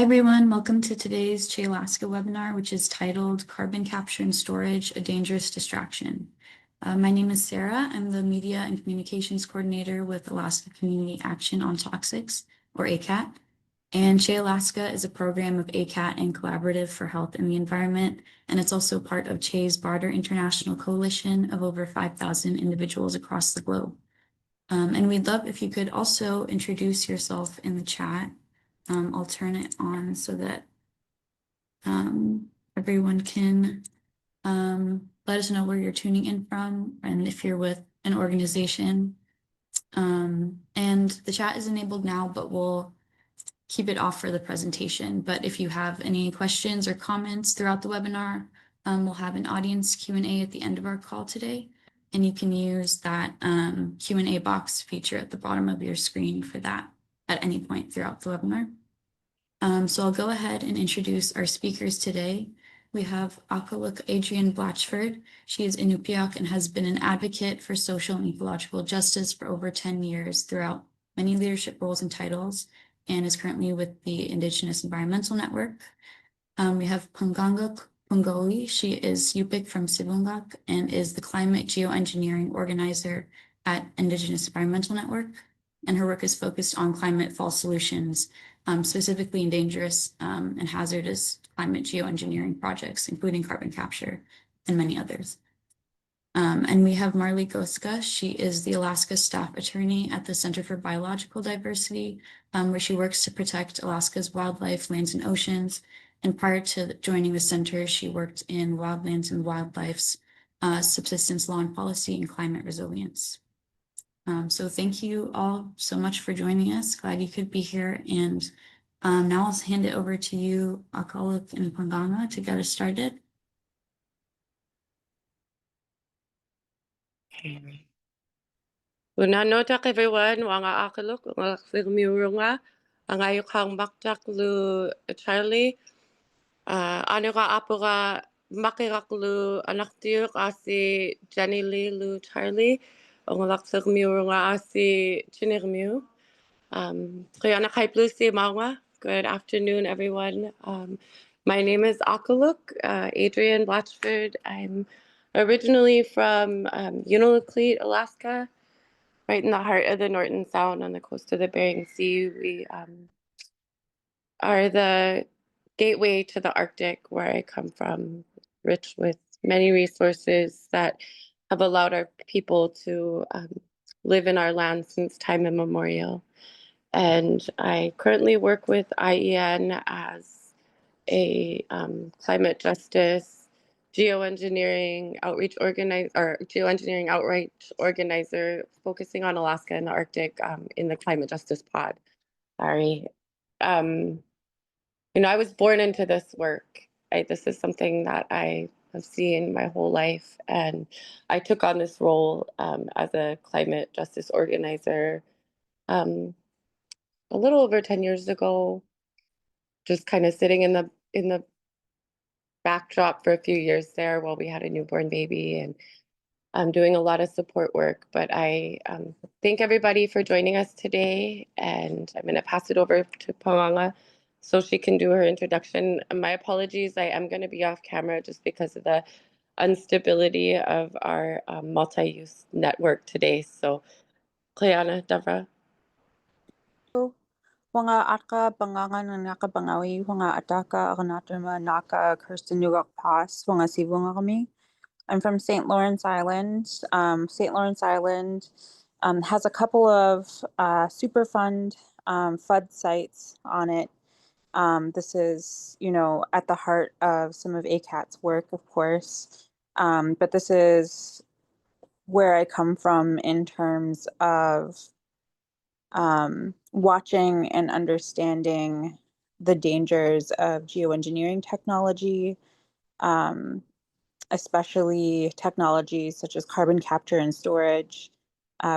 everyone, welcome to today's Alaska webinar, which is titled Carbon Capture and Storage, a Dangerous Distraction. My name is Sarah. I'm the Media and Communications Coordinator with Alaska Community Action on Toxics, or ACAT. And Alaska is a program of ACAT and Collaborative for Health and the Environment, and it's also part of CHE's broader international coalition of over 5,000 individuals across the globe. And we'd love if you could also introduce yourself in the chat. I'll turn it on so that everyone can let us know where you're tuning in from and if you're with an organization. And the chat is enabled now, but we'll keep it off for the presentation. But if you have any questions or comments throughout the webinar, we'll have an audience Q&A at the end of our call today. And you can use that Q&A box feature at the bottom of your screen for that at any point throughout the webinar. So I'll go ahead and introduce our speakers today. We have Akaluk Adrienne Blatchford. She is Inupiaq and has been an advocate for social and ecological justice for over 10 years throughout many leadership roles and titles, and is currently with the Indigenous Environmental Network. We have Punganga Pungoli. She is Yupik from Sibungak and is the Climate Geoengineering Organizer at Indigenous Environmental Network. And her work is focused on climate fall solutions, specifically in dangerous and hazardous climate geoengineering projects, including carbon capture and many others. And we have Marley Goska. She is the Alaska staff attorney at the Center for Biological Diversity, where she works to protect Alaska's wildlife, lands, and oceans. And prior to joining the center, she worked in wildlands and wildlife's subsistence law and policy and climate resilience. So thank you all so much for joining us. Glad you could be here. And now I'll hand it over to you, Akaluk and Punganga, to get us started. Una notak everyone, wanga Akaluk, wanga Sigmurunga, angayukang baktak lu Charlie, anuga apura makirak lu anaktiuk asi Jenny Lee lu Charlie, ongalak Sigmurunga asi Chinirmu. Good afternoon, everyone. My name is Akaluk Adrienne Blatchford. I'm originally from Unalakleet, Alaska, right in the heart of the Norton Sound on the coast of the Bering Sea. We are the gateway to the Arctic, where I come from, rich with many resources that have allowed our people to live in our land since time immemorial. And I currently work with IEN as a climate justice geoengineering outreach organizer focusing on Alaska and the Arctic in the climate justice pod. Sorry. I was born into this work. This is something that I have seen my whole life, and I took on this role as a climate justice organizer a little over 10 years ago, just kind of sitting in the backdrop for a few years there while we had a newborn baby, and I'm doing a lot of support work. But I thank everybody for joining us today, and I'm going to pass it over to Punganga so she can do her introduction. My apologies, I am going to be off camera just because of the instability of our multi-use network today. So, Cleana, Davra. Wanga atka bangangan ng nakabangawi, wanga ataka akanatama naka kirstenugak pas, wanga sibunga kami. I'm from St. Lawrence Island. St. Lawrence Island has a couple of Superfund FUD sites on it. This is, at the heart of some of ACAT's work, of course. But this is where I come from in terms of watching and understanding the dangers of geoengineering technology, especially technologies such as carbon capture and storage,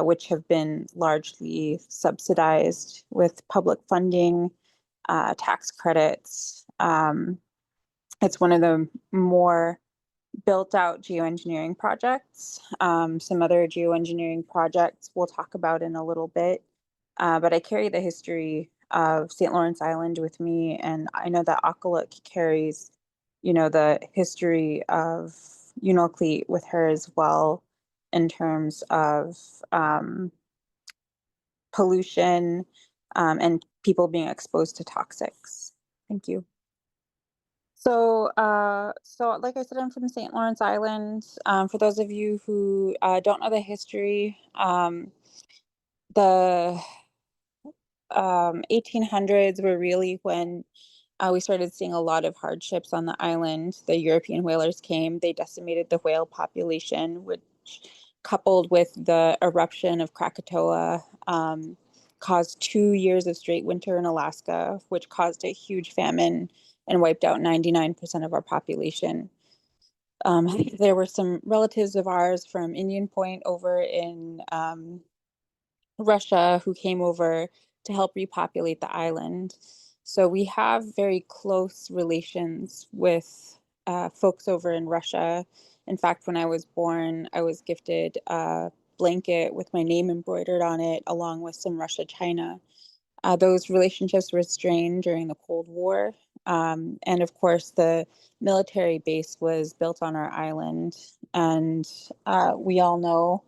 which have been largely subsidized with public funding, tax credits. It's one of the more built out geoengineering projects. Some other geoengineering projects we'll talk about in a little bit. But I carry the history of St. Lawrence Island with me, and I know that Akaluk carries, the history of Unalclete with her as well in terms of pollution and people being exposed to toxics. Thank you. So like I said, I'm from St. Lawrence Island. For those of you who don't know the history, the 1800s were really when we started seeing a lot of hardships on the island. The European whalers came, they decimated the whale population, which, coupled with the eruption of Krakatoa, caused 2 years of straight winter in Alaska, which caused a huge famine and wiped out 99% of our population. There were some relatives of ours from Indian Point over in Russia who came over to help repopulate the island. So we have very close relations with folks over in Russia. In fact, when I was born, I was gifted a blanket with my name embroidered on it, along with some Russia China. Those relationships were strained during the Cold War. And of course, the military base was built on our island. And we all know,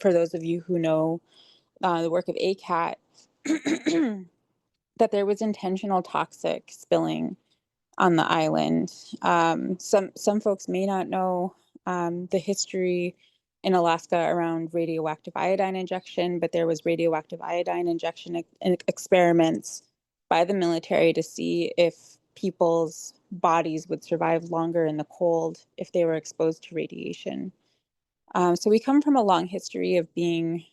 for those of you who know the work of ACAT, that there was intentional toxic spilling on the island. Some folks may not know the history in Alaska around radioactive iodine injection, but there was radioactive iodine injection experiments by the military to see if people's bodies would survive longer in the cold if they were exposed to radiation. So we come from a long history of being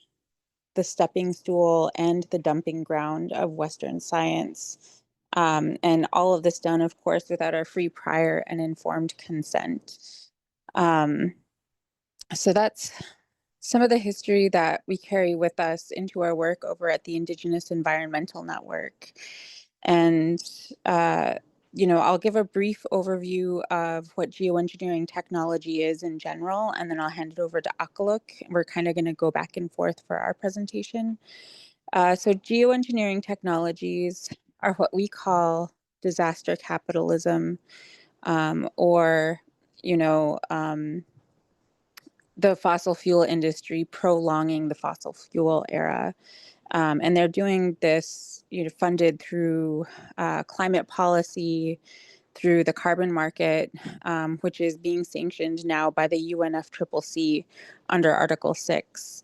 the stepping stool and the dumping ground of Western science. And all of this done, of course, without our free, prior, and informed consent. So that's some of the history that we carry with us into our work over at the Indigenous Environmental Network. And, I'll give a brief overview of what geoengineering technology is in general, and then I'll hand it over to Akaluk. We're kind of going to go back and forth for our presentation. So geoengineering technologies are what we call disaster capitalism, or, the fossil fuel industry prolonging the fossil fuel era. And they're doing this, funded through climate policy, through the carbon market, which is being sanctioned now by the UNFCCC under Article 6.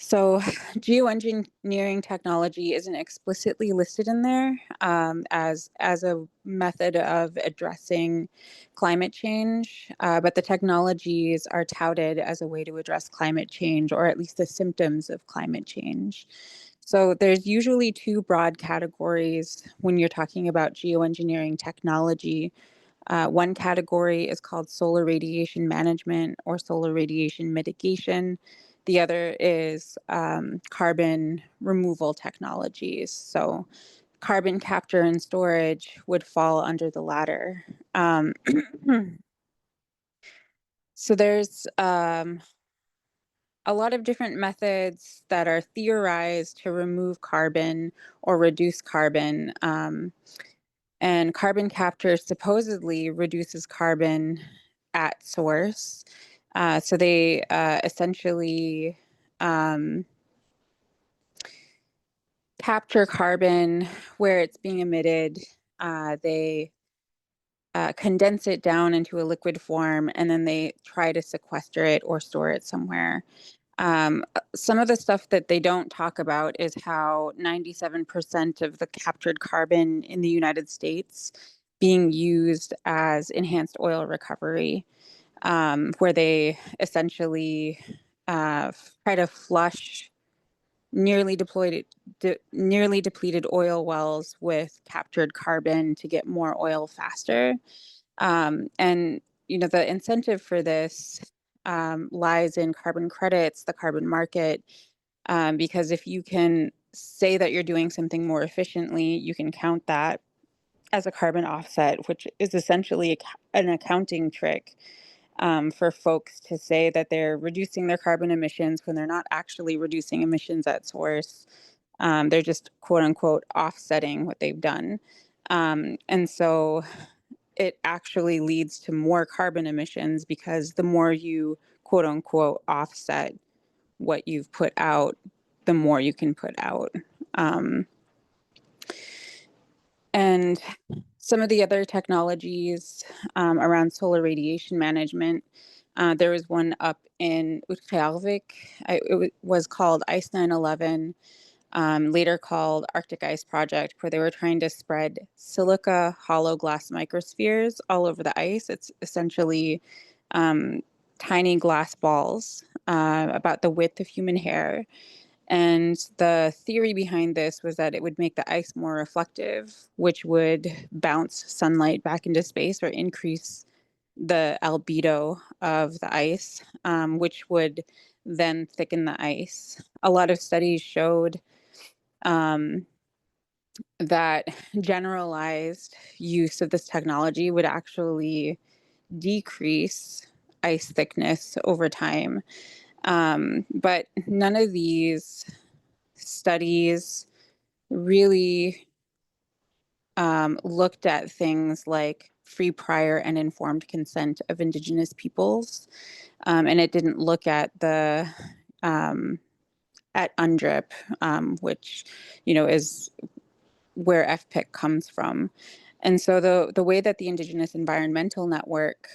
So geoengineering technology isn't explicitly listed in there as a method of addressing climate change, but the technologies are touted as a way to address climate change, or at least the symptoms of climate change. So there's usually two broad categories when you're talking about geoengineering technology. One category is called solar radiation management or solar radiation mitigation. The other is carbon removal technologies. So carbon capture and storage would fall under the latter. So there's a lot of different methods that are theorized to remove carbon or reduce carbon. And carbon capture supposedly reduces carbon at source. So they essentially capture carbon where it's being emitted. They condense it down into a liquid form, and then they try to sequester it or store it somewhere. Some of the stuff that they don't talk about is how 97% of the captured carbon in the United States being used as enhanced oil recovery, where they essentially try to flush nearly depleted oil wells with captured carbon to get more oil faster. And the incentive for this lies in carbon credits, the carbon market, because if you can say that you're doing something more efficiently, you can count that as a carbon offset, which is essentially an accounting trick for folks to say that they're reducing their carbon emissions when they're not actually reducing emissions at source. They're just quote unquote offsetting what they've done. And so it actually leads to more carbon emissions because the more you quote unquote offset what you've put out, the more you can put out. And some of the other technologies around solar radiation management, there was one up in Utrecht. It was called Ice 911, later called Arctic Ice Project, where they were trying to spread silica hollow glass microspheres all over the ice. It's essentially tiny glass balls about the width of human hair. And the theory behind this was that it would make the ice more reflective, which would bounce sunlight back into space or increase the albedo of the ice, which would then thicken the ice. A lot of studies showed that generalized use of this technology would actually decrease ice thickness over time. But none of these studies really looked at things like free, prior, and informed consent of Indigenous peoples, and it didn't look at the at UNDRIP, which is where FPIC comes from. And so the way that the Indigenous Environmental Network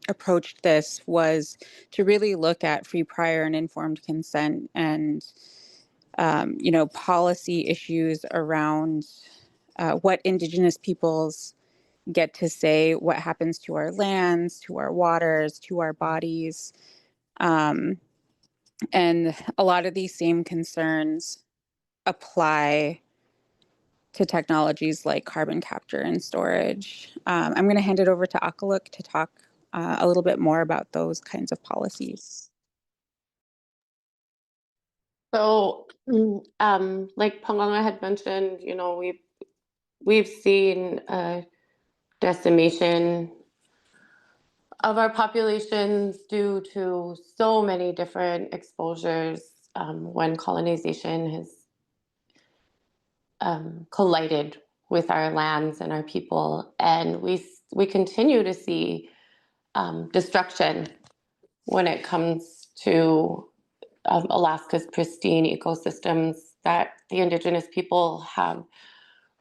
approached this was to really look at free, prior, and informed consent and policy issues around what Indigenous peoples get to say, what happens to our lands, to our waters, to our bodies. And a lot of these same concerns apply to technologies like carbon capture and storage. I'm going to hand it over to Akaluk to talk a little bit more about those kinds of policies. So, like Panganga had mentioned, we've seen a decimation of our populations due to so many different exposures when colonization has collided with our lands and our people, and we continue to see destruction when it comes to Alaska's pristine ecosystems that the Indigenous people have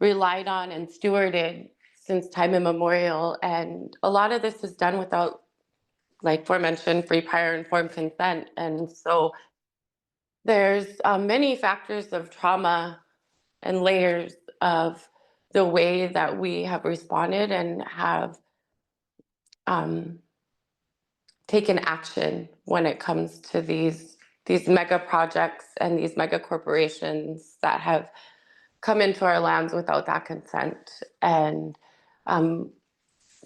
relied on and stewarded since time immemorial. And a lot of this is done without, like aforementioned, free, prior, informed consent. And so there's many factors of trauma and layers of the way that we have responded and have taken action when it comes to these mega projects and these mega corporations that have come into our lands without that consent. And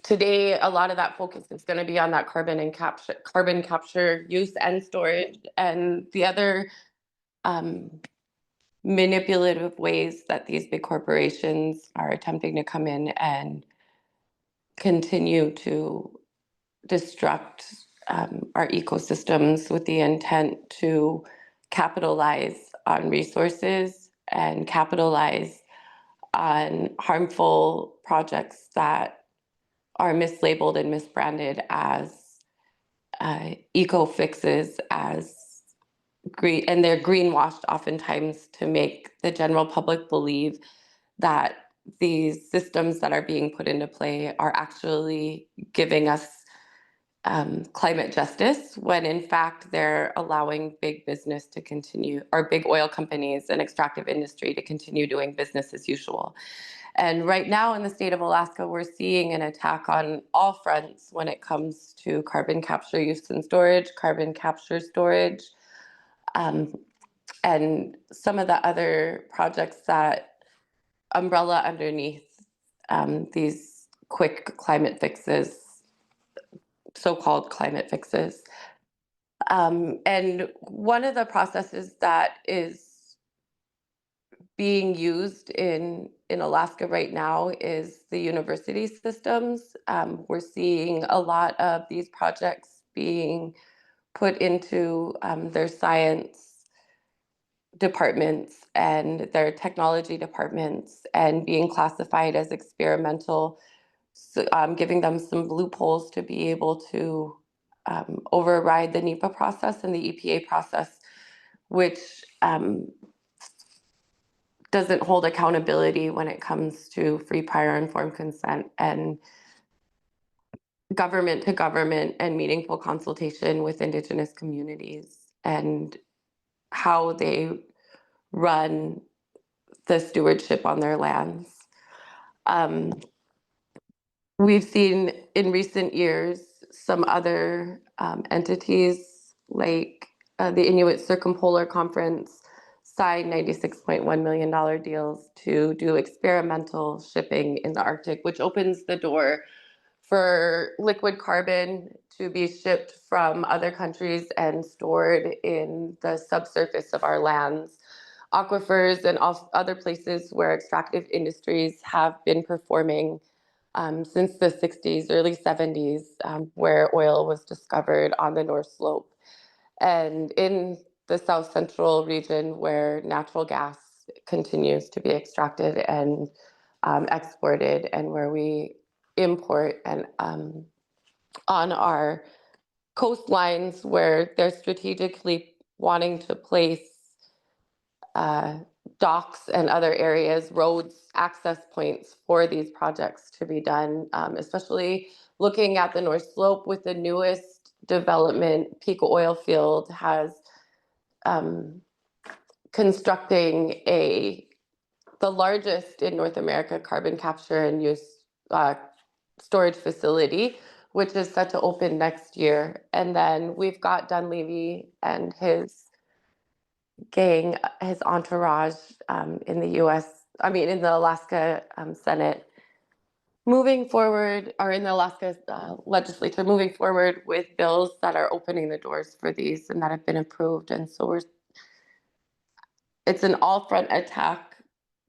today, a lot of that focus is going to be on that carbon capture, use, and storage, and the other manipulative ways that these big corporations are attempting to come in and continue to destruct our ecosystems with the intent to capitalize on resources and capitalize on harmful projects that are mislabeled and misbranded as eco fixes, as green, and they're greenwashed oftentimes to make the general public believe that these systems that are being put into play are actually giving us climate justice, when in fact they're allowing big business to continue, or big oil companies and extractive industry to continue doing business as usual. And right now in the state of Alaska, we're seeing an attack on all fronts when it comes to carbon capture, use, and storage, carbon capture storage, and some of the other projects that umbrella underneath these quick climate fixes, so-called climate fixes. And one of the processes that is being used in Alaska right now is the university systems. We're seeing a lot of these projects being put into their science departments and their technology departments and being classified as experimental, so, giving them some loopholes to be able to override the NEPA process and the EPA process, which doesn't hold accountability when it comes to free, prior, informed consent and government to government and meaningful consultation with Indigenous communities and how they run the stewardship on their lands. We've seen in recent years some other entities like the Inuit Circumpolar Conference sign $96.1 million deals to do experimental shipping in the Arctic, which opens the door for liquid carbon to be shipped from other countries and stored in the subsurface of our lands, aquifers, and other places where extractive industries have been performing since the 60s, early 70s, where oil was discovered on the North Slope. And in the South Central region where natural gas continues to be extracted and exported, and where we import and on our coastlines where they're strategically wanting to place docks and other areas, roads, access points for these projects to be done, especially looking at the North Slope with the newest development. Pico Oil Field has constructing the largest in North America carbon capture and use storage facility, which is set to open next year. And then we've got Dunleavy and his gang, his entourage in the in the Alaska Senate, moving forward, or in the Alaska legislature, moving forward with bills that are opening the doors for these and that have been approved. And so it's an all-front attack,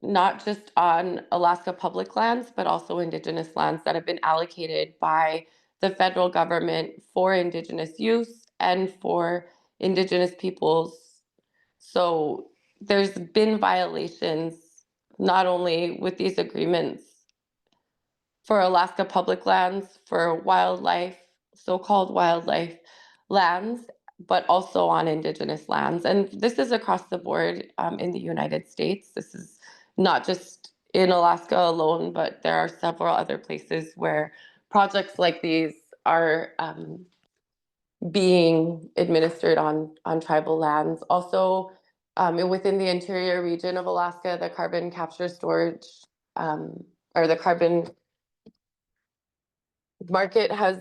not just on Alaska public lands, but also Indigenous lands that have been allocated by the federal government for Indigenous use and for Indigenous peoples. So there's been violations, not only with these agreements for Alaska public lands, for wildlife, so-called wildlife lands, but also on Indigenous lands. And this is across the board in the United States. This is not just in Alaska alone, but there are several other places where projects like these are being administered on tribal lands. Also, within the interior region of Alaska, the carbon capture storage or the carbon market has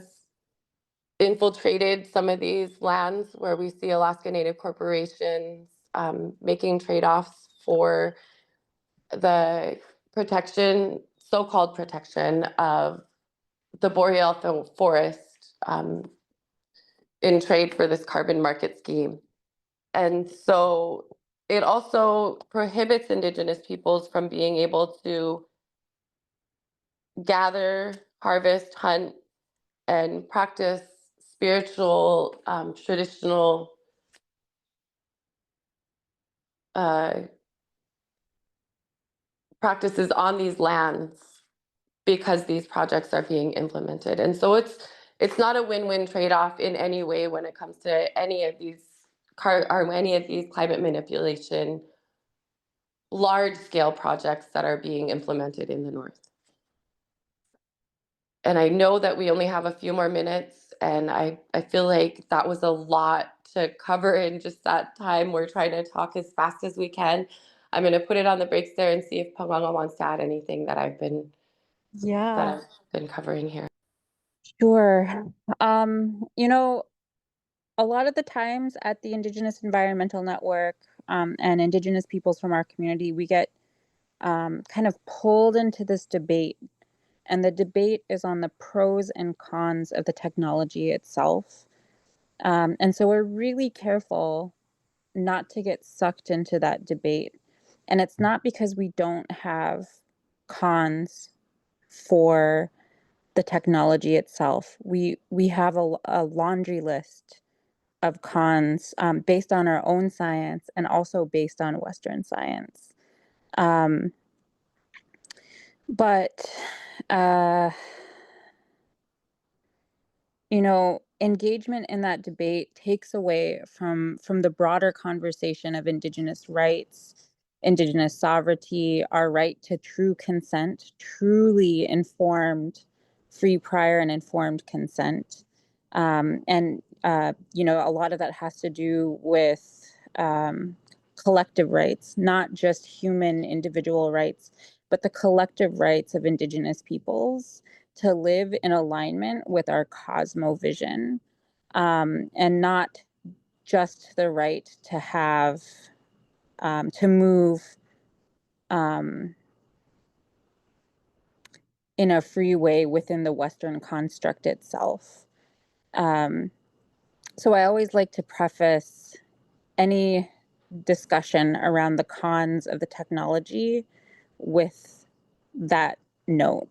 infiltrated some of these lands where we see Alaska Native corporations making trade-offs for the protection, so-called protection of the boreal forest in trade for this carbon market scheme. And so it also prohibits Indigenous peoples from being able to gather, harvest, hunt, and practice spiritual, traditional practices on these lands because these projects are being implemented. And so it's not a win-win trade-off in any way when it comes to any of these climate manipulation large-scale projects that are being implemented in the North. And I know that we only have a few more minutes, and I feel like that was a lot to cover in just that time. We're trying to talk as fast as we can. I'm going to put it on the brakes there and see if Panganga wants to add anything that I've been covering here. Sure. A lot of the times at the Indigenous Environmental Network and Indigenous peoples from our community, we get kind of pulled into this debate. And the debate is on the pros and cons of the technology itself. And so we're really careful not to get sucked into that debate. And it's not because we don't have cons for the technology itself. We have a laundry list of cons based on our own science and also based on Western science. But you know, engagement in that debate takes away from the broader conversation of Indigenous rights, Indigenous sovereignty, our right to true consent, truly informed, free, prior, and informed consent. And you know, a lot of that has to do with collective rights, not just human individual rights, but the collective rights of Indigenous peoples to live in alignment with our cosmovision, and not just the right to have, to move in a free way within the Western construct itself. So I always like to preface any discussion around the cons of the technology with that note.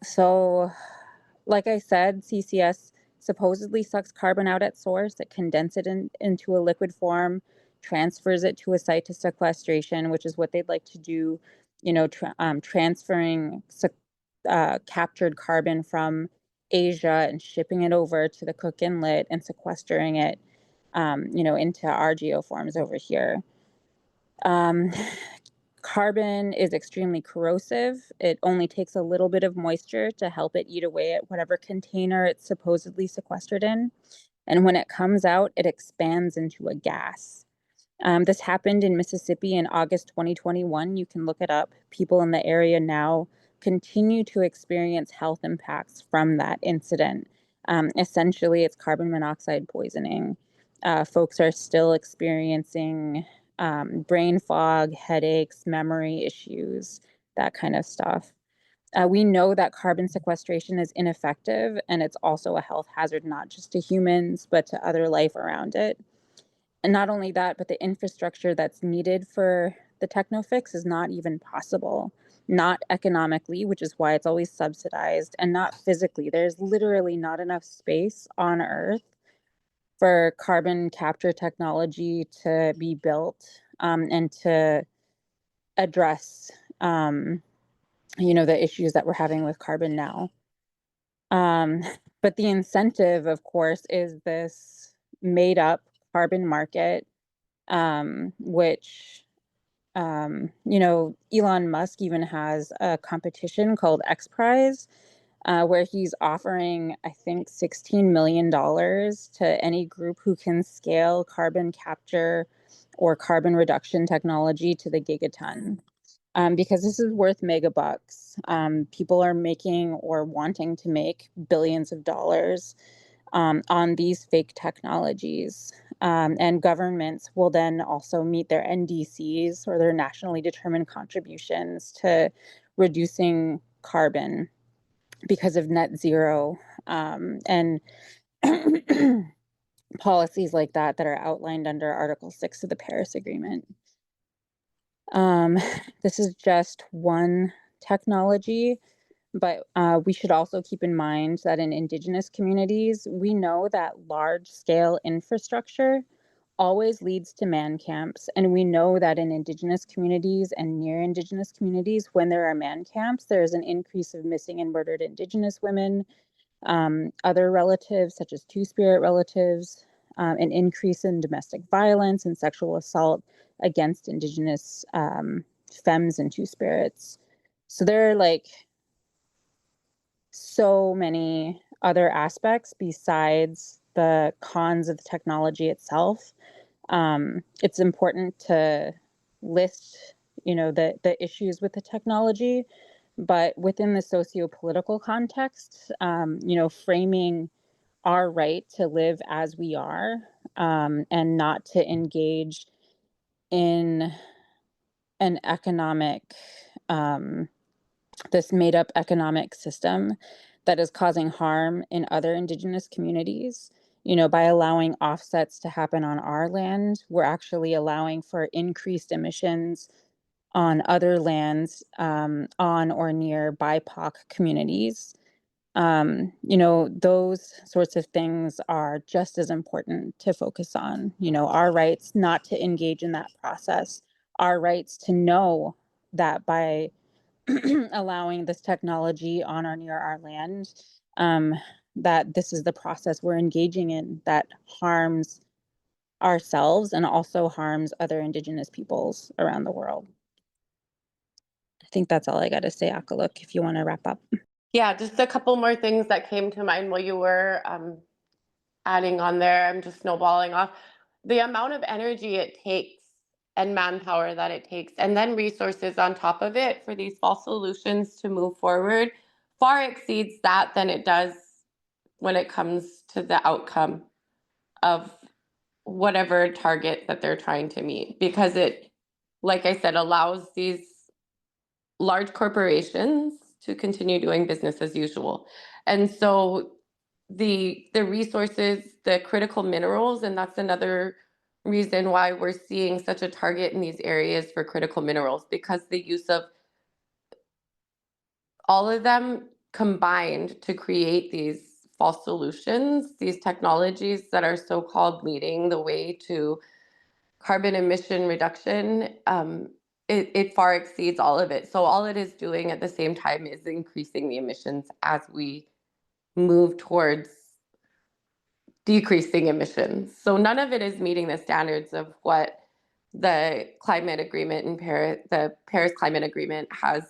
So, like I said, CCS supposedly sucks carbon out at source. It condenses it into a liquid form, transfers it to a site to sequestration, which is what they'd like to do, you know, transferring captured carbon from Asia and shipping it over to the Cook Inlet and sequestering it, you know, into our geoforms over here. Carbon is extremely corrosive. It only takes a little bit of moisture to help it eat away at whatever container it's supposedly sequestered in. And when it comes out, it expands into a gas. This happened in Mississippi in August 2021. You can look it up. People in the area now continue to experience health impacts from that incident. Essentially, it's carbon monoxide poisoning. Folks are still experiencing brain fog, headaches, memory issues, that kind of stuff. We know that carbon sequestration is ineffective, and it's also a health hazard, not just to humans, but to other life around it. And not only that, but the infrastructure that's needed for the techno fix is not even possible, not economically, which is why it's always subsidized, and not physically. There's literally not enough space on Earth for carbon capture technology to be built, and to address, you know, the issues that we're having with carbon now. But the incentive, of course, is this made up carbon market, which, you know, Elon Musk even has a competition called X Prize, where he's offering, I think, $16 million to any group who can scale carbon capture or carbon reduction technology to the gigaton. Because this is worth mega bucks. People are making or wanting to make billions of dollars on these fake technologies. And governments will then also meet their NDCs, or their nationally determined contributions, to reducing carbon because of net zero, and policies like that that are outlined under Article 6 of the Paris Agreement. This is just one technology, but we should also keep in mind that in Indigenous communities, we know that large-scale infrastructure always leads to man camps. And we know that in Indigenous communities and near Indigenous communities, when there are man camps, there is an increase of missing and murdered Indigenous women, other relatives, such as two-spirit relatives, an increase in domestic violence and sexual assault against Indigenous femmes and two-spirits. So there are like so many other aspects besides the cons of the technology itself. It's important to list, you know, the issues with the technology, but within the socio-political context, you know, framing our right to live as we are, and not to engage in an economic, this made up economic system that is causing harm in other Indigenous communities. You know, by allowing offsets to happen on our land, we're actually allowing for increased emissions on other lands, on or near BIPOC communities. You know, those sorts of things are just as important to focus on. You know, our rights not to engage in that process, our rights to know that by allowing this technology on or near our land, that this is the process we're engaging in that harms ourselves and also harms other Indigenous peoples around the world. I think that's all I got to say, Akaluk, if you want to wrap up. Yeah, just a couple more things that came to mind while you were adding on there. I'm just snowballing off. The amount of energy it takes and manpower that it takes, and then resources on top of it for these false solutions to move forward far exceeds that than it does when it comes to the outcome of whatever target that they're trying to meet. Because it, like I said, allows these large corporations to continue doing business as usual. And so the resources, the critical minerals, and that's another reason why we're seeing such a target in these areas for critical minerals, because the use of all of them combined to create these false solutions, these technologies that are so-called leading the way to carbon emission reduction, it far exceeds all of it. So all it is doing at the same time is increasing the emissions as we move towards decreasing emissions. So none of it is meeting the standards of what the climate agreement in Paris, the Paris Climate Agreement has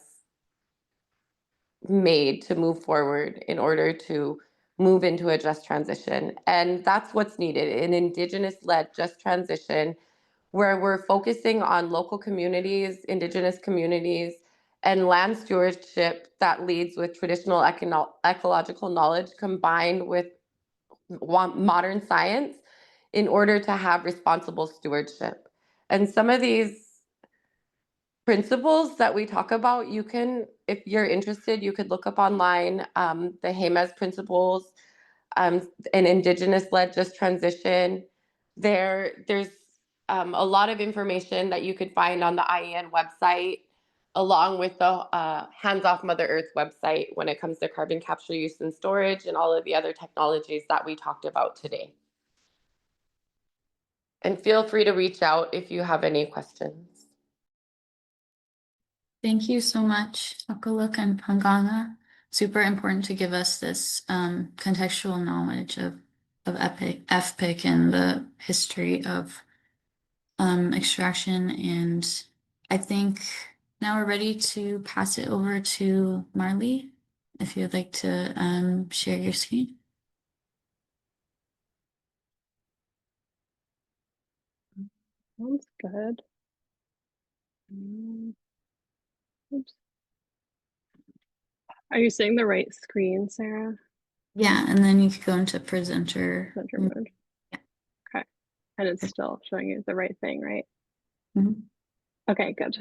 made to move forward in order to move into a just transition. And that's what's needed, an Indigenous-led just transition where we're focusing on local communities, Indigenous communities, and land stewardship that leads with traditional ecological knowledge combined with modern science in order to have responsible stewardship. And some of these principles that we talk about, you can, if you're interested, you could look up online the HAMES principles, an Indigenous-led just transition. There's a lot of information that you could find on the IEN website, along with the Hands Off Mother Earth website when it comes to carbon capture, use, and storage, and all of the other technologies that we talked about today. And feel free to reach out if you have any questions. Thank you so much, Akaluk and Pangana. Super important to give us this contextual knowledge of FPIC and the history of extraction. And I think now we're ready to pass it over to Marley, if you'd like to share your screen. Sounds good. Oops. Are you seeing the right screen, Sarah? Yeah, and then you could go into presenter. Presenter mode. Yeah. Okay. And it's still showing you the right thing, right? Mhm. Okay, good.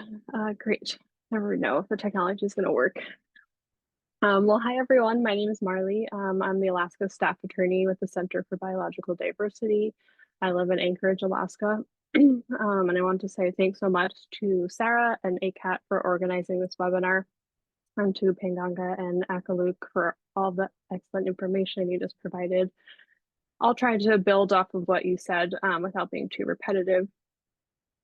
Great. Never know if the technology is going to work. Well, hi, everyone. My name is Marley. I'm the Alaska staff attorney with the Center for Biological Diversity. I live in Anchorage, Alaska. And I want to say thanks so much to Sarah and ACAT for organizing this webinar, and to Panganga and Akaluk for all the excellent information you just provided. I'll try to build off of what you said without being too repetitive,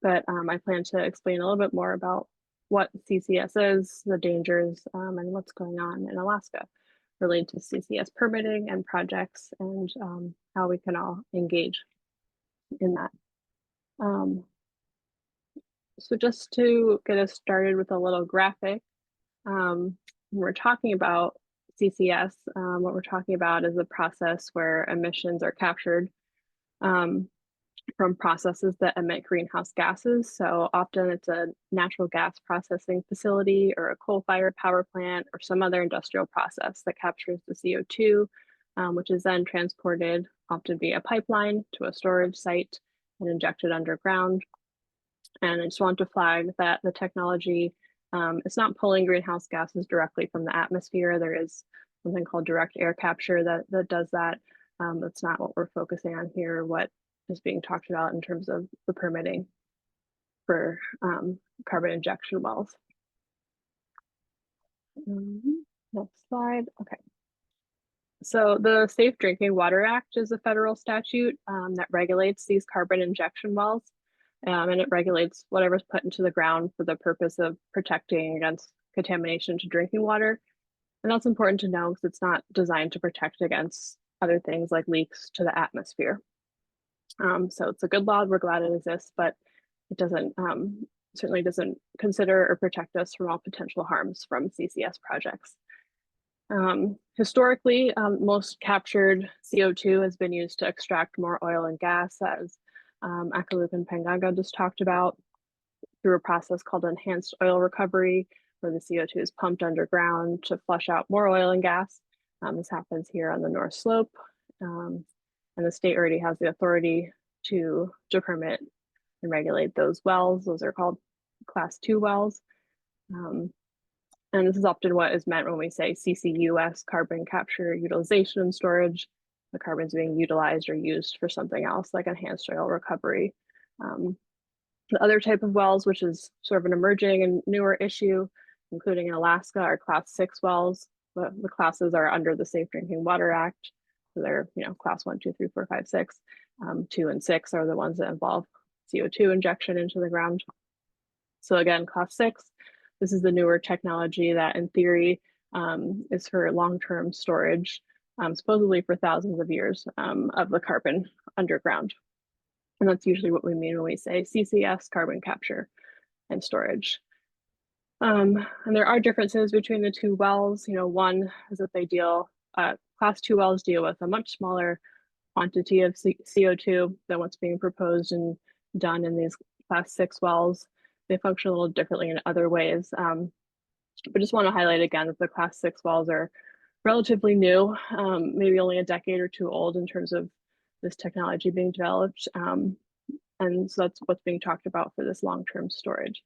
but I plan to explain a little bit more about what CCS is, the dangers, and what's going on in Alaska related to CCS permitting and projects, and how we can all engage in that. So just to get us started with a little graphic, when we're talking about CCS, what we're talking about is a process where emissions are captured from processes that emit greenhouse gases. So often it's a natural gas processing facility or a coal-fired power plant or some other industrial process that captures the CO2, which is then transported often via pipeline to a storage site and injected underground. And I just want to flag that the technology is not pulling greenhouse gases directly from the atmosphere. There is something called direct air capture that does that. That's not what we're focusing on here, what is being talked about in terms of the permitting for carbon injection wells. Next slide. Okay. So the Safe Drinking Water Act is a federal statute that regulates these carbon injection wells, and it regulates whatever's put into the ground for the purpose of protecting against contamination to drinking water. And that's important to know because it's not designed to protect against other things like leaks to the atmosphere. So it's a good law. We're glad it exists, but it doesn't certainly doesn't consider or protect us from all potential harms from CCS projects. Historically, most captured CO2 has been used to extract more oil and gas, as Akaluk and Panganga just talked about, through a process called enhanced oil recovery, where the CO2 is pumped underground to flush out more oil and gas. This happens here on the North Slope, and the state already has the authority to permit and regulate those wells. Those are called Class 2 wells. And this is often what is meant when we say CCUS, carbon capture, utilization, and storage. The carbon's being utilized or used for something else, like enhanced oil recovery. The other type of wells, which is sort of an emerging and newer issue, including in Alaska, are Class 6 wells. The classes are under the Safe Drinking Water Act. So they're, Class 1, 2, 3, 4, 5, 6. 2 and 6 are the ones that involve CO2 injection into the ground. So again, Class 6, this is the newer technology that in theory is for long-term storage, supposedly for thousands of years of the carbon underground. And that's usually what we mean when we say CCS, carbon capture and storage. And there are differences between the two wells. One is that they Class 2 wells deal with a much smaller quantity of CO2 than what's being proposed and done in these Class 6 wells. They function a little differently in other ways. But just want to highlight again that the Class 6 wells are relatively new, maybe only a decade or two old in terms of this technology being developed. And so that's what's being talked about for this long-term storage.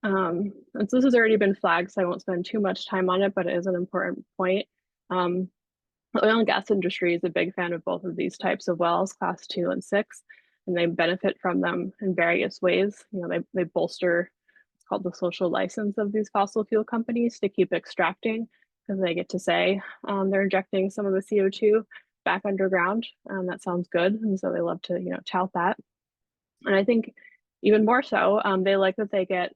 And so this has already been flagged, so I won't spend too much time on it, but it is an important point. The oil and gas industry is a big fan of both of these types of wells, Class 2 and 6, and they benefit from them in various ways. They bolster what's called the social license of these fossil fuel companies to keep extracting, because they get to say they're injecting some of the CO2 back underground. That sounds good, and so they love to tout that. And I think even more so, they like that they get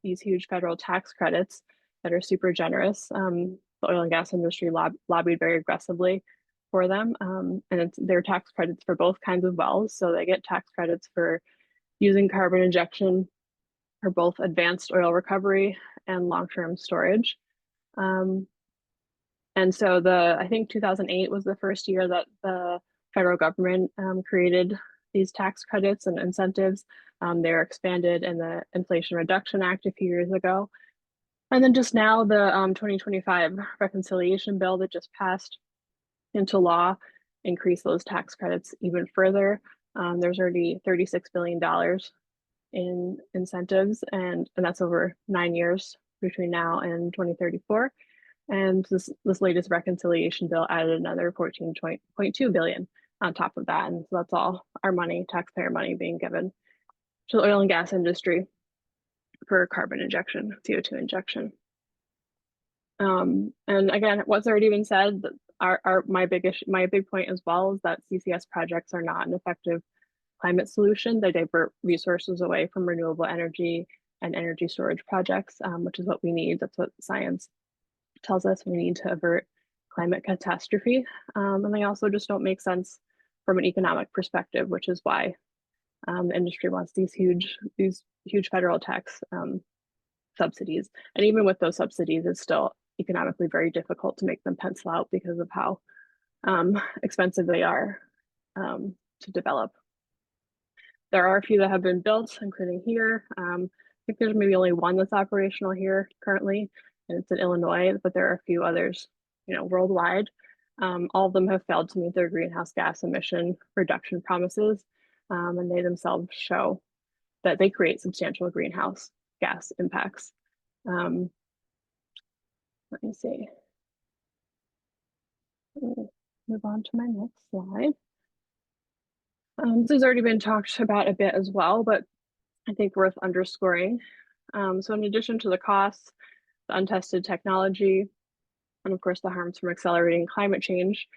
these huge federal tax credits that are super generous. The oil and gas industry lobbied very aggressively for them, and they're tax credits for both kinds of wells. So they get tax credits for using carbon injection for both advanced oil recovery and long-term storage. And so I think 2008 was the first year that the federal government created these tax credits and incentives. They were expanded in the Inflation Reduction Act a few years ago. And then just now, the 2025 reconciliation bill that just passed into law increased those tax credits even further. There's already $36 billion in incentives, and that's over 9 years between now and 2034. And this latest reconciliation bill added another $14.2 billion on top of that. And so that's all our money, taxpayer money, being given to the oil and gas industry for carbon injection, CO2 injection. And again, what's already been said, my big point as well is that CCS projects are not an effective climate solution. They divert resources away from renewable energy and energy storage projects, which is what we need. That's what science tells us we need to avert climate catastrophe. And they also just don't make sense from an economic perspective, which is why the industry wants these huge federal tax subsidies. And even with those subsidies, it's still economically very difficult to make them pencil out because of how expensive they are to develop. There are a few that have been built, including here. I think there's maybe only one that's operational here currently, and it's in Illinois, but there are a few others, worldwide. All of them have failed to meet their greenhouse gas emission reduction promises, and they themselves show that they create substantial greenhouse gas impacts. Let me see. Move on to my next slide. This has already been talked about a bit as well, but I think worth underscoring. So in addition to the costs, the untested technology, and of course the harms from accelerating climate change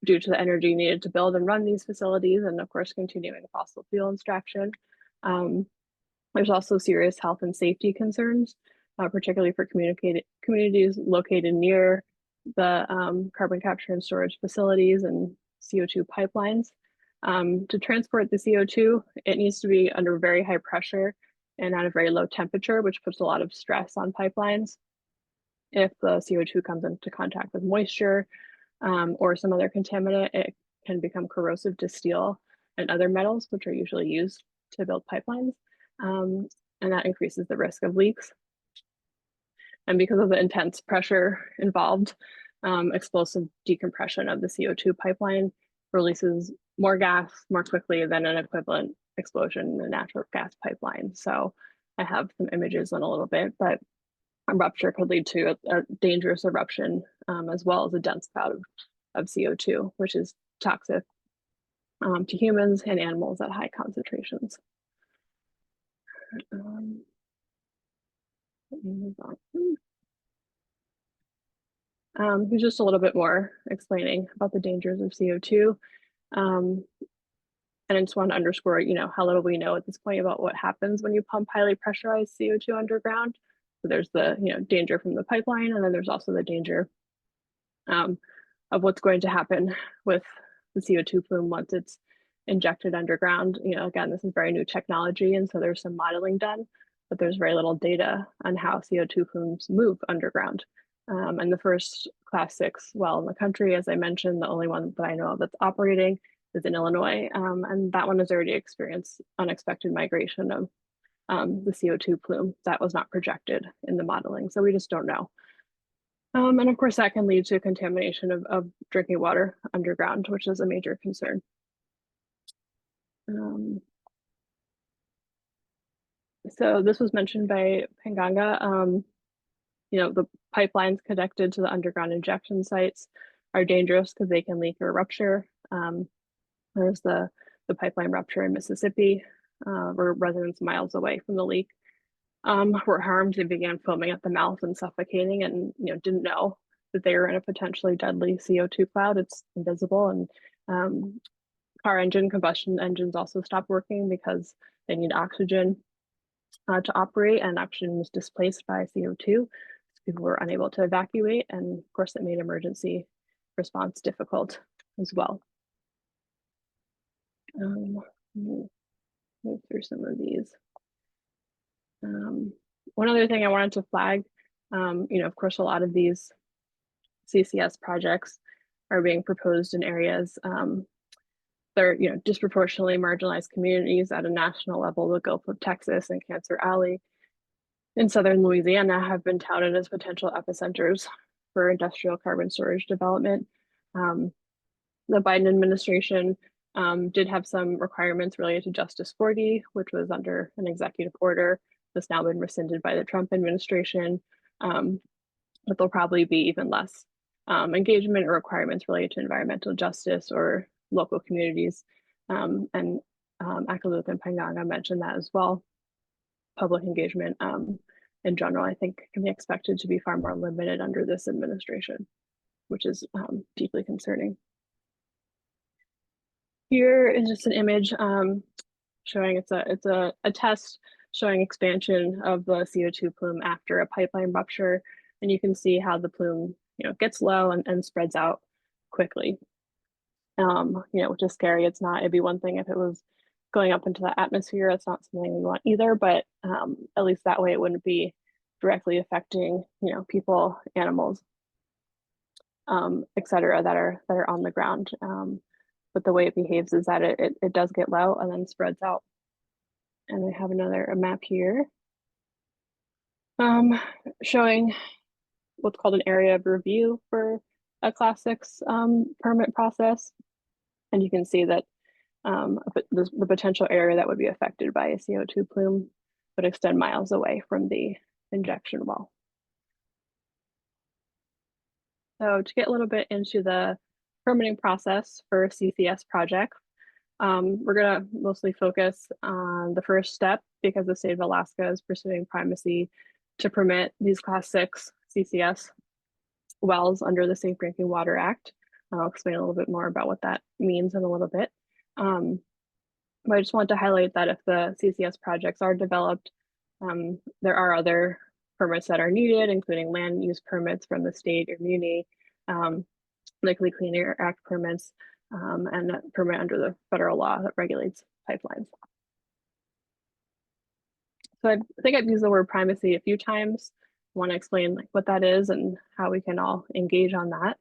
due to the energy needed to build and run these facilities, and of course continuing fossil fuel extraction. There's also serious health and safety concerns, particularly for communities located near the carbon capture and storage facilities and CO2 pipelines. To transport the CO2, it needs to be under very high pressure and at a very low temperature, which puts a lot of stress on pipelines. If the CO2 comes into contact with moisture or some other contaminant, it can become corrosive to steel and other metals, which are usually used to build pipelines. And that increases the risk of leaks. And because of the intense pressure involved, explosive decompression of the CO2 pipeline releases more gas more quickly than an equivalent explosion in a natural gas pipeline. So I have some images in a little bit, but a rupture could lead to a dangerous eruption as well as a dense cloud of CO2, which is toxic to humans and animals at high concentrations. Let me move on. Here's just a little bit more explaining about the dangers of CO2. And I just want to underscore, how little we know at this point about what happens when you pump highly pressurized CO2 underground. So there's the, danger from the pipeline, and then there's also the danger of what's going to happen with the CO2 plume once it's injected underground. Again, this is very new technology, and so there's some modeling done, but there's very little data on how CO2 plumes move underground. And the first Class 6 well in the country, as I mentioned, the only one that I know of that's operating is in Illinois, and that one has already experienced unexpected migration of the CO2 plume that was not projected in the modeling, so we just don't know. And of course, that can lead to contamination of drinking water underground, which is a major concern. So this was mentioned by Panganga. The pipelines connected to the underground injection sites are dangerous because they can leak or rupture. There's the pipeline rupture in Mississippi, where residents miles away from the leak were harmed. They began foaming at the mouth and suffocating, and didn't know that they were in a potentially deadly CO2 cloud. It's invisible, and combustion engines also stopped working because they need oxygen to operate, and oxygen was displaced by CO2. So people were unable to evacuate, and of course, it made emergency response difficult as well. Move through some of these. One other thing I wanted to flag, of course, a lot of these CCS projects are being proposed in areas that are, disproportionately marginalized communities at a national level. The Gulf of Texas and Cancer Alley in southern Louisiana have been touted as potential epicenters for industrial carbon storage development. The Biden administration did have some requirements related to Justice 40, which was under an executive order that's now been rescinded by the Trump administration. But there'll probably be even less engagement or requirements related to environmental justice or local communities. And Akaluth and Panganga mentioned that as well. Public engagement in general, I think, can be expected to be far more limited under this administration, which is deeply concerning. Here is just an image showing it's a test showing expansion of the CO2 plume after a pipeline rupture, and you can see how the plume gets low and spreads out quickly. Which is scary. It'd be one thing if it was going up into the atmosphere. That's not something we want either, but at least that way it wouldn't be directly affecting people, animals, etc. that are on the ground. But the way it behaves is that it does get low and then spreads out. And I have a map here showing what's called an area of review for a Class 6 permit process. And you can see that the potential area that would be affected by a CO2 plume would extend miles away from the injection well. So to get a little bit into the permitting process for CCS projects, we're going to mostly focus on the first step because the state of Alaska is pursuing primacy to permit these Class 6 CCS wells under the Safe Drinking Water Act. I'll explain a little bit more about what that means in a little bit. But I just want to highlight that if the CCS projects are developed, there are other permits that are needed, including land use permits from the state or muni, likely Clean Air Act permits, and a permit under the federal law that regulates pipelines. So I think I've used the word primacy a few times. I want to explain what that is and how we can all engage on that.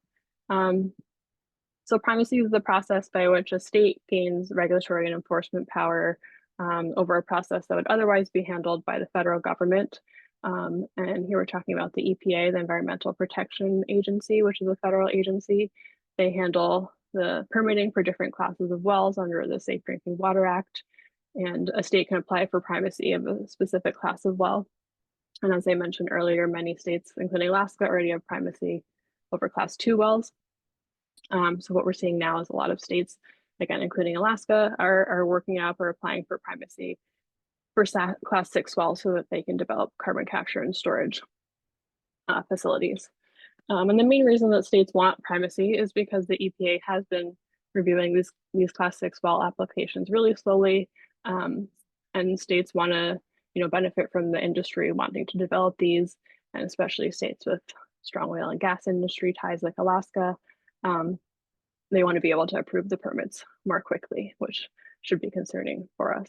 So primacy is the process by which a state gains regulatory and enforcement power over a process that would otherwise be handled by the federal government. And here we're talking about the EPA, the Environmental Protection Agency, which is a federal agency. They handle the permitting for different classes of wells under the Safe Drinking Water Act. And a state can apply for primacy of a specific class of well. And as I mentioned earlier, many states, including Alaska, already have primacy over class 2 wells. So what we're seeing now is a lot of states, again, including Alaska, are working up or applying for primacy for class 6 wells so that they can develop carbon capture and storage facilities. And the main reason that states want primacy is because the EPA has been reviewing these class 6 well applications really slowly, and states want to benefit from the industry wanting to develop these, and especially states with strong oil and gas industry ties like Alaska. They want to be able to approve the permits more quickly, which should be concerning for us.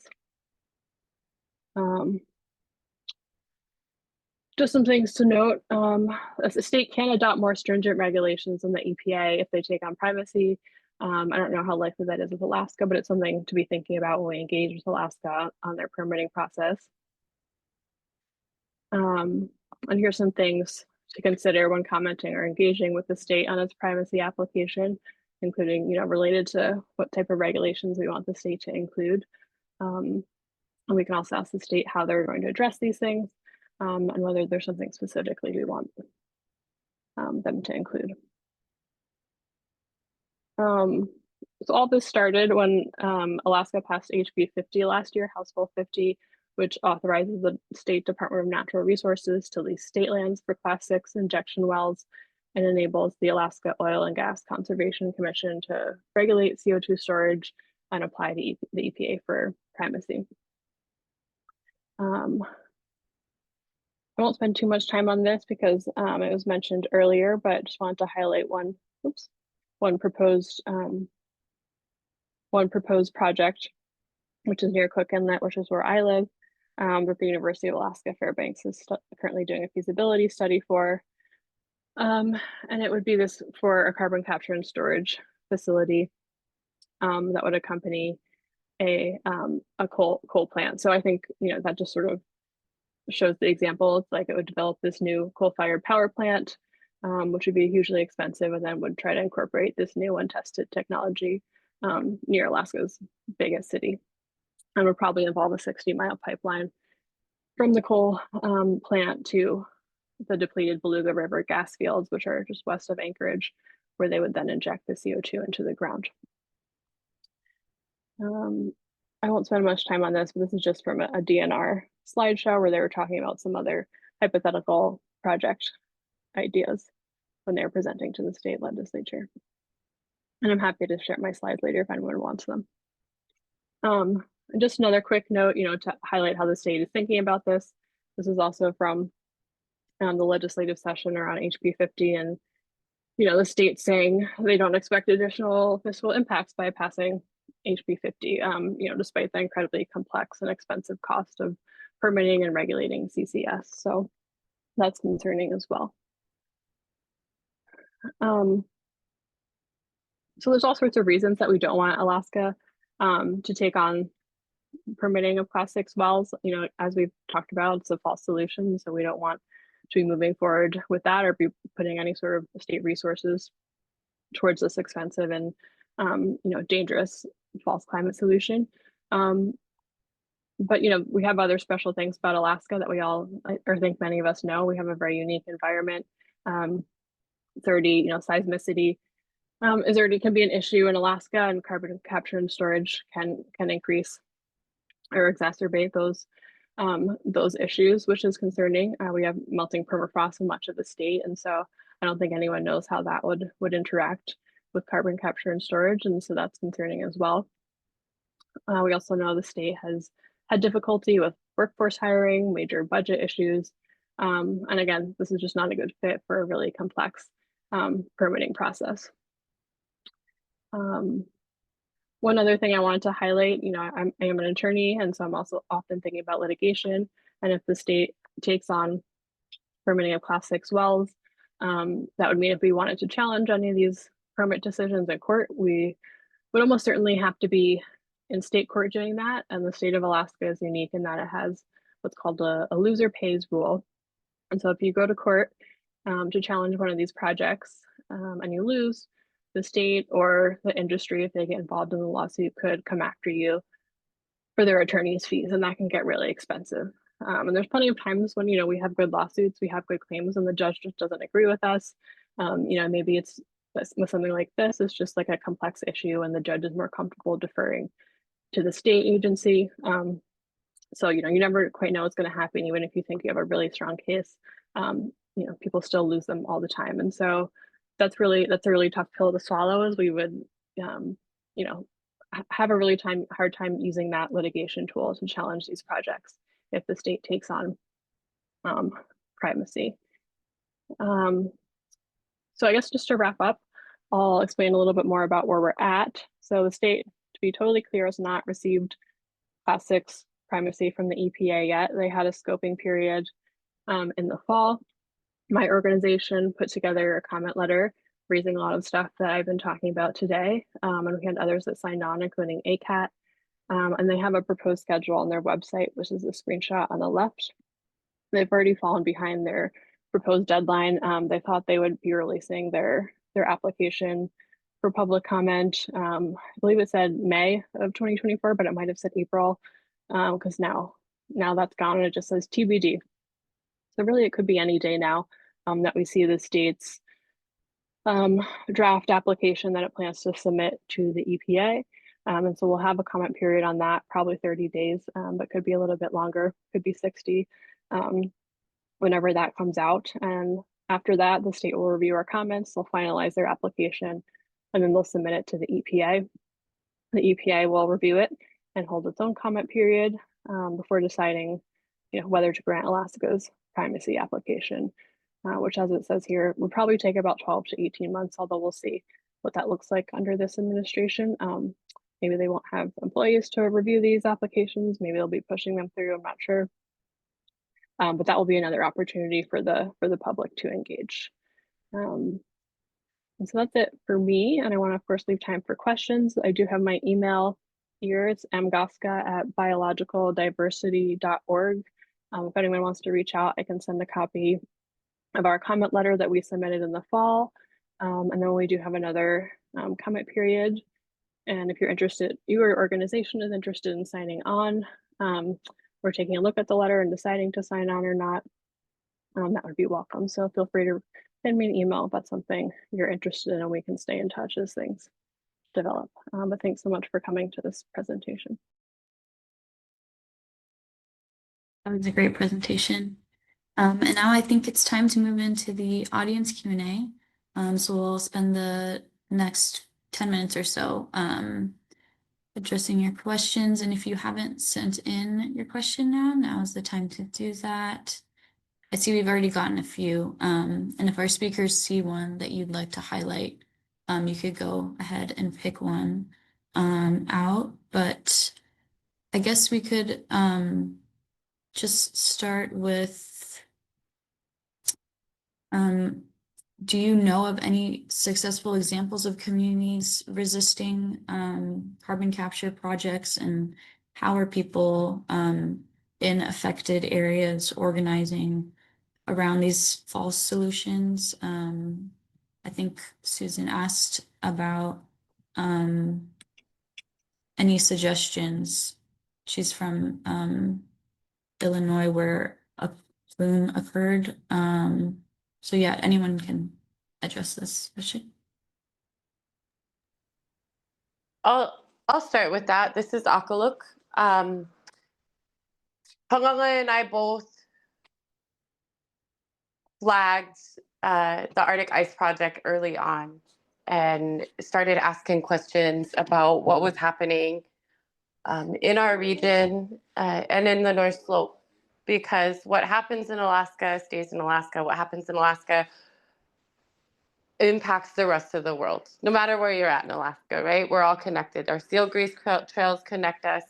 Just some things to note. A state can adopt more stringent regulations than the EPA if they take on primacy. I don't know how likely that is with Alaska, but it's something to be thinking about when we engage with Alaska on their permitting process. And here's some things to consider when commenting or engaging with the state on its primacy application, including, related to what type of regulations we want the state to include. And we can also ask the state how they're going to address these things, and whether there's something specifically we want them to include. So all this started when Alaska passed HB 50 last year, House Bill 50, which authorizes the State Department of Natural Resources to lease state lands for class 6 injection wells, and enables the Alaska Oil and Gas Conservation Commission to regulate CO2 storage and apply to the EPA for primacy. I won't spend too much time on this because it was mentioned earlier, but just wanted to highlight one proposed project, which is near Cook Inlet, which is where I live, that the University of Alaska Fairbanks is currently doing a feasibility study for. And it would be this for a carbon capture and storage facility that would accompany a coal plant. So I think that just sort of shows the example. It's like it would develop this new coal-fired power plant, which would be hugely expensive, and then would try to incorporate this new untested technology near Alaska's biggest city, and would probably involve a 60-mile pipeline from the coal plant to the depleted Beluga River gas fields, which are just west of Anchorage, where they would then inject the CO2 into the ground. I won't spend much time on this, but this is just from a DNR slideshow where they were talking about some other hypothetical project ideas when they were presenting to the state legislature. And I'm happy to share my slides later if anyone wants them. And just another quick note, to highlight how the state is thinking about this. This is also from the legislative session around HB 50, and the state saying they don't expect additional fiscal impacts by passing HB 50, despite the incredibly complex and expensive cost of permitting and regulating CCS. So that's concerning as well. So there's all sorts of reasons that we don't want Alaska to take on permitting of class 6 wells. As we've talked about, it's a false solution. So we don't want to be moving forward with that or be putting any sort of state resources towards this expensive and dangerous false climate solution. But we have other special things about Alaska that we all, or think many of us know. We have a very unique environment. Seismicity can be an issue in Alaska, and carbon capture and storage can increase or exacerbate those issues, which is concerning. We have melting permafrost in much of the state, and so I don't think anyone knows how that would interact with carbon capture and storage, and so that's concerning as well. We also know the state has had difficulty with workforce hiring, major budget issues, and again, this is just not a good fit for a really complex permitting process. One other thing I wanted to highlight, I am an attorney, and so I'm also often thinking about litigation. And if the state takes on permitting of Class 6 wells, that would mean if we wanted to challenge any of these permit decisions in court, we would almost certainly have to be in state court doing that. And the state of Alaska is unique in that it has what's called a loser pays rule. And so if you go to court to challenge one of these projects and you lose, the state or the industry, if they get involved in the lawsuit, could come after you for their attorney's fees, and that can get really expensive. And there's plenty of times when we have good lawsuits, we have good claims, and the judge just doesn't agree with us. Maybe it's with something like this, it's just like a complex issue, and the judge is more comfortable deferring to the state agency. So you never quite know what's going to happen, even if you think you have a really strong case. People still lose them all the time, and so that's a really tough pill to swallow. As we would, have a really hard time using that litigation tool to challenge these projects if the state takes on primacy. So I guess just to wrap up, I'll explain a little bit more about where we're at. So the state, to be totally clear, has not received Class 6 primacy from the EPA yet. They had a scoping period in the fall. My organization put together a comment letter raising a lot of stuff that I've been talking about today. And we had others that signed on, including ACAT. And they have a proposed schedule on their website, which is the screenshot on the left. They've already fallen behind their proposed deadline. They thought they would be releasing their application for public comment. I believe it said May of 2024, but it might have said April, because now that's gone and it just says TBD. So really, it could be any day now that we see the state's draft application that it plans to submit to the EPA. And so we'll have a comment period on that, probably 30 days, but could be a little bit longer, could be 60, whenever that comes out. And after that, the state will review our comments, they'll finalize their application, and then they'll submit it to the EPA. The EPA will review it and hold its own comment period before deciding whether to grant Alaska's primacy application, which, as it says here, would probably take about 12 to 18 months, although we'll see what that looks like under this administration. Maybe they won't have employees to review these applications. Maybe they'll be pushing them through, I'm not sure. But that will be another opportunity for the public to engage. And so that's it for me. And I want to, of course, leave time for questions. I do have my email here. It's mgoska@biologicaldiversity.org. If anyone wants to reach out, I can send a copy of our comment letter that we submitted in the fall. And then we do have another comment period. And if you're interested, your organization is interested in signing on, or taking a look at the letter and deciding to sign on or not, that would be welcome. So feel free to send me an email if that's something you're interested in, and we can stay in touch as things develop. But thanks so much for coming to this presentation. That was a great presentation. And now I think it's time to move into the audience Q&A. So we'll spend the next 10 minutes or so addressing your questions. And if you haven't sent in your question now is the time to do that. I see we've already gotten a few. And if our speakers see one that you'd like to highlight, you could go ahead and pick one out. But I guess we could just start with, do you know of any successful examples of communities resisting carbon capture projects, and how are people in affected areas organizing around these false solutions? I think Susan asked about any suggestions. She's from Illinois, where a plume occurred. So yeah, anyone can address this question. I'll start with that. This is Akaluk. Panganga and I both flagged the Arctic Ice Project early on and started asking questions about what was happening in our region and in the North Slope. Because what happens in Alaska stays in Alaska. What happens in Alaska impacts the rest of the world, no matter where you're at in Alaska, right? We're all connected. Our seal grease trails connect us,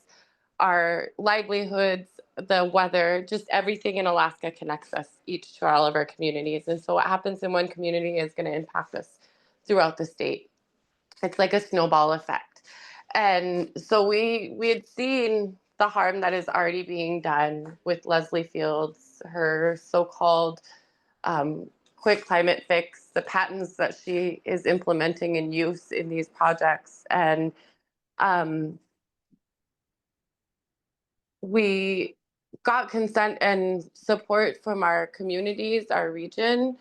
our livelihoods, the weather, just everything in Alaska connects us each to all of our communities. And so what happens in one community is going to impact us throughout the state. It's like a snowball effect. And so we had seen the harm that is already being done with Leslie Fields, her so-called quick climate fix, the patents that she is implementing and use in these projects. And we got consent and support from our communities, our region.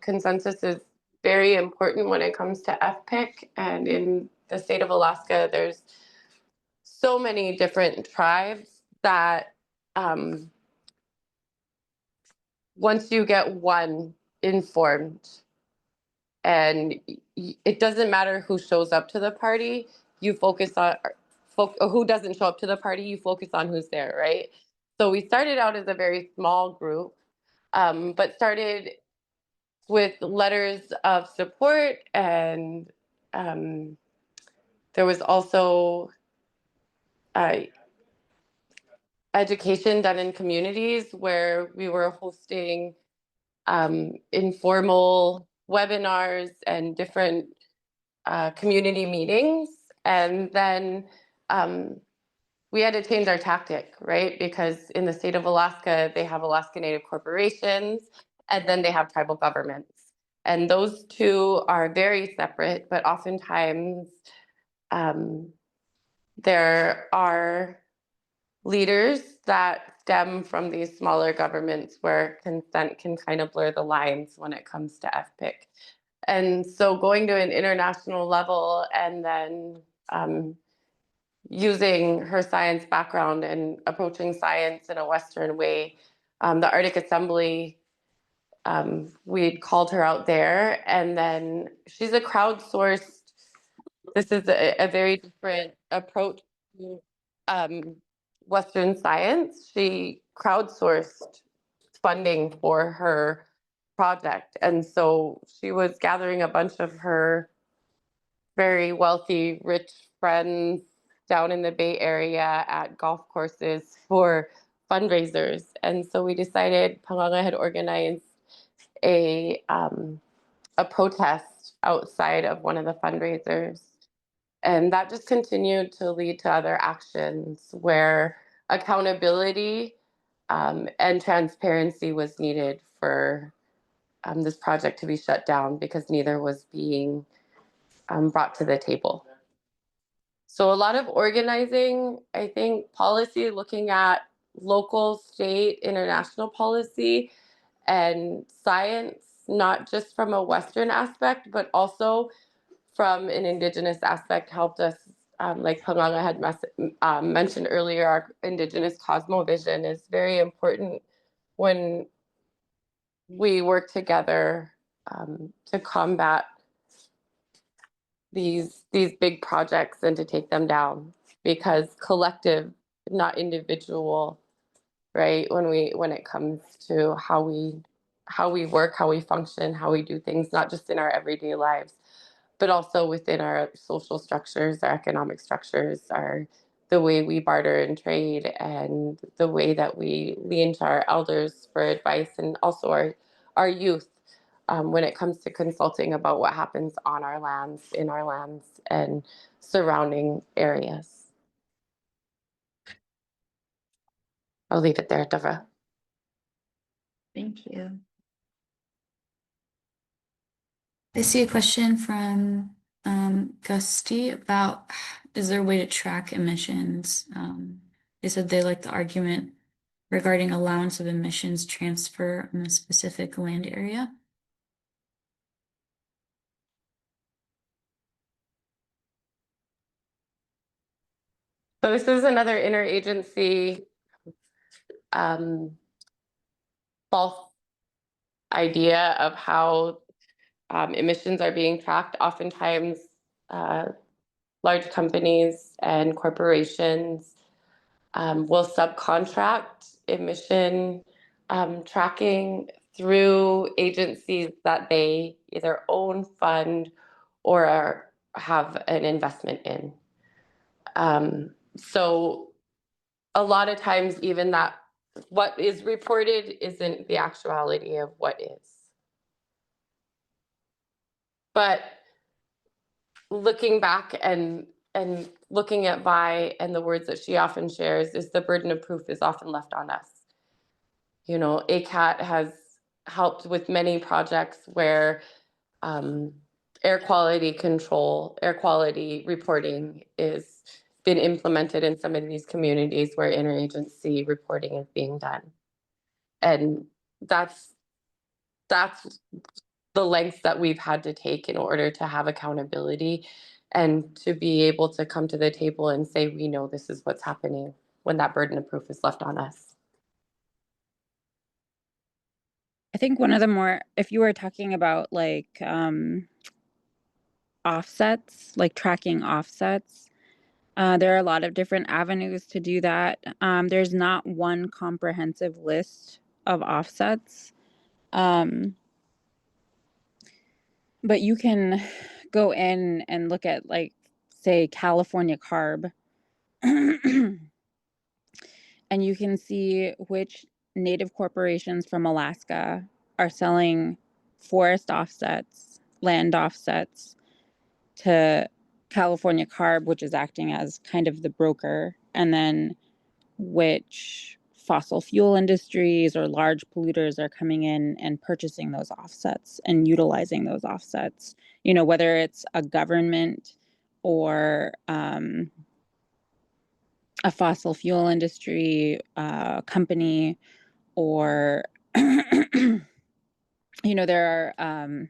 Consensus is very important when it comes to FPIC. And in the state of Alaska, there's so many different tribes that once you get one informed, and it doesn't matter who shows up to the party, you focus on who doesn't show up to the party, you focus on who's there, right? So we started out as a very small group, but started with letters of support, and there was also education done in communities where we were hosting informal webinars and different community meetings. And then we had to change our tactic, right? Because in the state of Alaska, they have Alaska Native corporations, and then they have tribal governments. And those two are very separate, but oftentimes there are leaders that stem from these smaller governments where consent can kind of blur the lines when it comes to FPIC. And so going to an international level and then using her science background and approaching science in a Western way, the Arctic Assembly, we'd called her out there, and then she's a crowdsourced, this is a very different approach to Western science. She crowdsourced funding for her project. And so she was gathering a bunch of her very wealthy, rich friends down in the Bay Area at golf courses for fundraisers. And so we decided, Panganga had organized a protest outside of one of the fundraisers. And that just continued to lead to other actions where accountability and transparency was needed for this project to be shut down because neither was being brought to the table. So a lot of organizing, I think policy, looking at local, state, international policy and science, not just from a Western aspect, but also from an Indigenous aspect, helped us. Like Panganga had mentioned earlier, our Indigenous cosmovision is very important when we work together to combat these big projects and to take them down, because collective, not individual, right? When it comes to how we work, how we function, how we do things, not just in our everyday lives, but also within our social structures, our economic structures, the way we barter and trade, and the way that we lean to our elders for advice, and also our youth when it comes to consulting about what happens on our lands, in our lands, and surrounding areas. I'll leave it there, Devra. Thank you. I see a question from Gusty about, is there a way to track emissions? They said they like the argument regarding allowance of emissions transfer in a specific land area. So this is another interagency false idea of how emissions are being tracked. Oftentimes, large companies and corporations will subcontract emission tracking through agencies that they either own, fund, or have an investment in. So a lot of times, even that what is reported isn't the actuality of what is. But looking back and looking at Vi and the words that she often shares is the burden of proof is often left on us. You know, ACAT has helped with many projects where air quality control, air quality reporting is been implemented in some of these communities where interagency reporting is being done. And that's the lengths that we've had to take in order to have accountability and to be able to come to the table and say, we know this is what's happening when that burden of proof is left on us. I think one of the more, if you were talking about like offsets, like tracking offsets, there are a lot of different avenues to do that. There's not one comprehensive list of offsets. But you can go in and look at, like, say, California Carb, and you can see which native corporations from Alaska are selling forest offsets, land offsets to California Carb, which is acting as kind of the broker, and then which fossil fuel industries or large polluters are coming in and purchasing those offsets and utilizing those offsets, you know, whether it's a government or a fossil fuel industry company, or you know, there are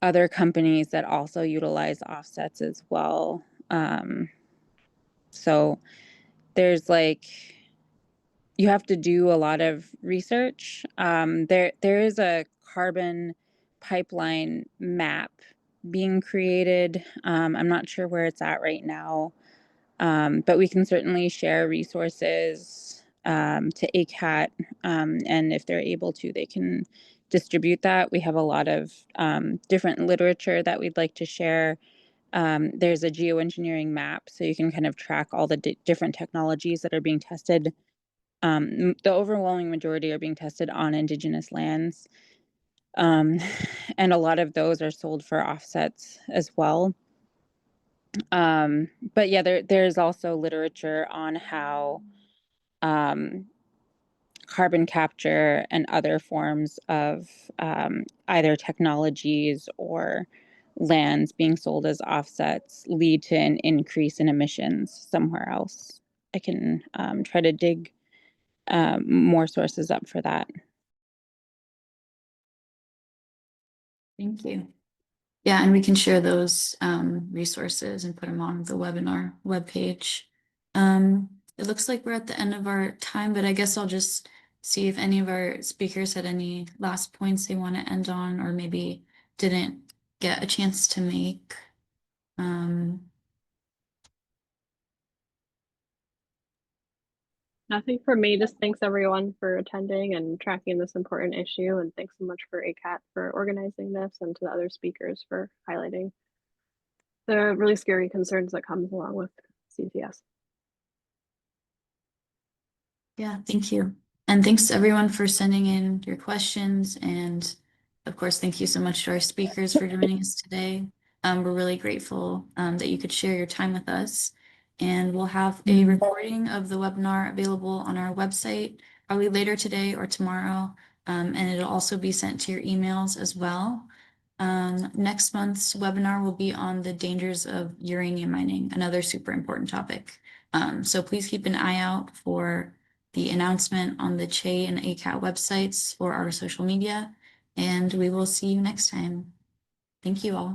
other companies that also utilize offsets as well. So there's like, you have to do a lot of research. There is a carbon pipeline map being created. I'm not sure where it's at right now, but we can certainly share resources to ACAT, and if they're able to, they can distribute that. We have a lot of different literature that we'd like to share. There's a geoengineering map, so you can kind of track all the different technologies that are being tested. The overwhelming majority are being tested on Indigenous lands. And a lot of those are sold for offsets as well. But yeah, there's also literature on how carbon capture and other forms of either technologies or lands being sold as offsets lead to an increase in emissions somewhere else. I can try to dig more sources up for that. Thank you. Yeah, and we can share those resources and put them on the webinar webpage. It looks like we're at the end of our time, but I guess I'll just see if any of our speakers had any last points they want to end on, or maybe didn't get a chance to make. Nothing for me. Just thanks everyone for attending and tracking this important issue. And thanks so much for ACAT for organizing this, and to the other speakers for highlighting the really scary concerns that comes along with CCS. Yeah, thank you. And thanks to everyone for sending in your questions. And of course, thank you so much to our speakers for joining us today. We're really grateful that you could share your time with us. And we'll have a recording of the webinar available on our website probably later today or tomorrow. And it'll also be sent to your emails as well. Next month's webinar will be on the dangers of uranium mining, another super important topic. So please keep an eye out for the announcement on the CHE and ACAT websites or our social media, and we will see you next time. Thank you all.